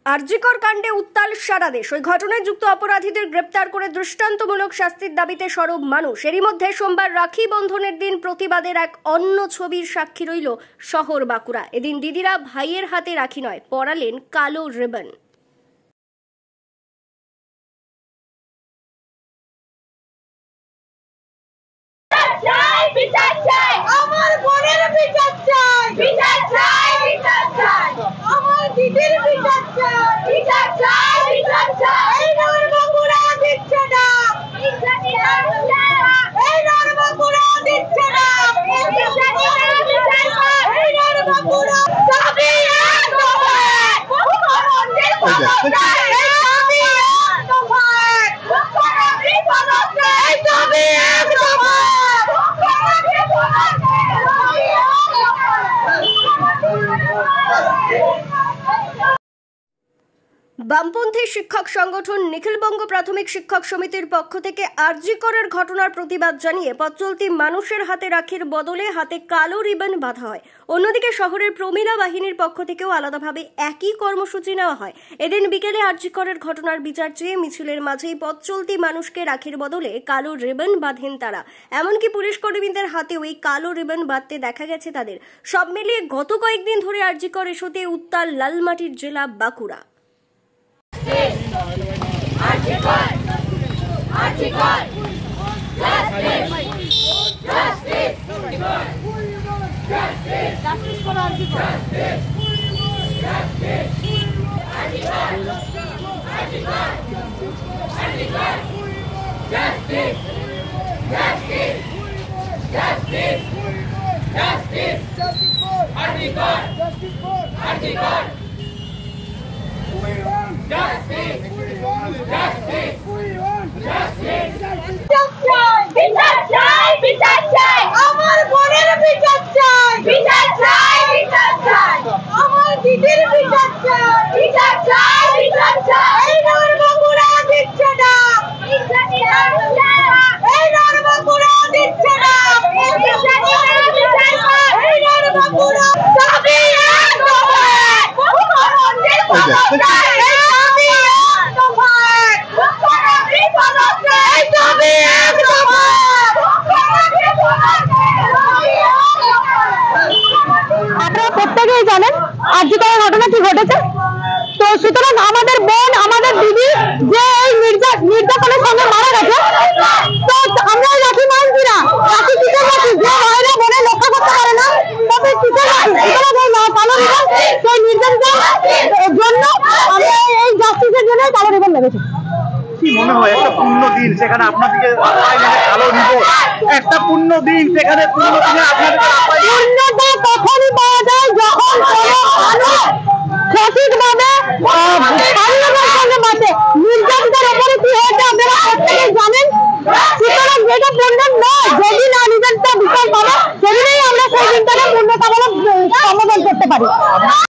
আরজিকর কাণ্ডে উত্তাল সারা দেশ। ওই ঘটনায় যুক্ত অপরাধীদের গ্রেপ্তার করে দৃষ্টান্তমূলক শাস্তির দাবিতে সরব মানুষ। এরই মধ্যে সোমবার রাখি বন্ধনের দিন প্রতিবাদের এক অন্য ছবির সাক্ষী রইল শহর বাঁকুড়া। এদিন দিদিরা ভাইয়ের হাতে রাখি নয়, পরালেন কালো রিবন। আমার বোনের বিচার চাই, বিচার চাই, বিচার চাই। আমার দিদির বিচার চাই, বিচার চাই, বিচার চাই। এই নরবাঁকুড়া দিচ্ছে না, এই নরবাঁকুড়া দিচ্ছে না, এই নরবাঁকুড়া দাবি এক দফা, মুখ্যমন্ত্রীর পদত্যাগ, এই দাবি এক দফা, মুখ্যমন্ত্রীর পদত্যাগ, এই দাবি এক দফা। বামপন্থী শিক্ষক সংগঠন নিখিলবঙ্গ প্রাথমিক শিক্ষক সমিতির পক্ষ থেকে আরজিকরের ঘটনার প্রতিবাদ জানিয়ে পথ চলতি মানুষের হাতে রাখির বদলে হাতে কালো রিবন বাঁধা হয়। অন্যদিকে শহরের প্রমীলা বাহিনীর পক্ষ থেকেও আলাদাভাবে একই কর্মসূচি নেওয়া হয়। এদিন বিকেলে আরজিকরের ঘটনার বিচার চেয়ে মিছিলের মাঝেই পথ চলতি মানুষকে রাখির বদলে কালো রিবন বাঁধেন তারা। এমনকি পুলিশ কর্মীদের হাতেও এই কালো রিবন বাঁধতে দেখা গেছে তাদের। সব মিলিয়ে গত কয়েকদিন ধরে আরজিকর ইস্যুতে উত্তাল লালমাটির জেলা Bankura. Arjikar, Arjikar, justice, justice, justice, justice for Arjikar, justice, justice, Arjikar, Arjikar, Arjikar, justice, justice, justice, justice, justice for Arjikar, justice for Arjikar. Justice! Justice! Justice! বিচার চাই, বিচার চাই। আমার বোনের বিচার চাই, বিচার চাই, বিচার চাই। আমার দিদির বিচার চাই, বিচার চাই, বিচার চাই। এই নরবাঁকুড়া দিচ্ছে না, এই নরবাঁকুড়া দিচ্ছে না, এই নরবাঁকুড়া দাবি এক দফা, মুখ্যমন্ত্রীর পদত্যাগ। আপনারা প্রত্যেকেই জানেন আরজিকরের ঘটনা কি ঘটেছে। তো সুতরাং আমাদের বোন, আমাদের দিদি যে এই নির্যাতনের সঙ্গে মারা গেছে, তো আমরা রাখি মানছিরা, রাখি কিসের রাখি? যে ভাইরা বোনে রক্ষা করতে পারে না, তবে কিসের রাখি? কালো রিবন, সেই নির্যাতনের জন্য আমরা এই জাস্টিসের জন্য কালো রিবন লেগেছি। কি মনে হয় একটা পূর্ণ দিন সেখানে আপনাদেরকে কালো রিবন, একটা পূর্ণ দিন সেখানে পূর্ণ দিনে আপনাদের পূর্ণতা তখনই পাওয়া যায় যখন কোনো মানুষ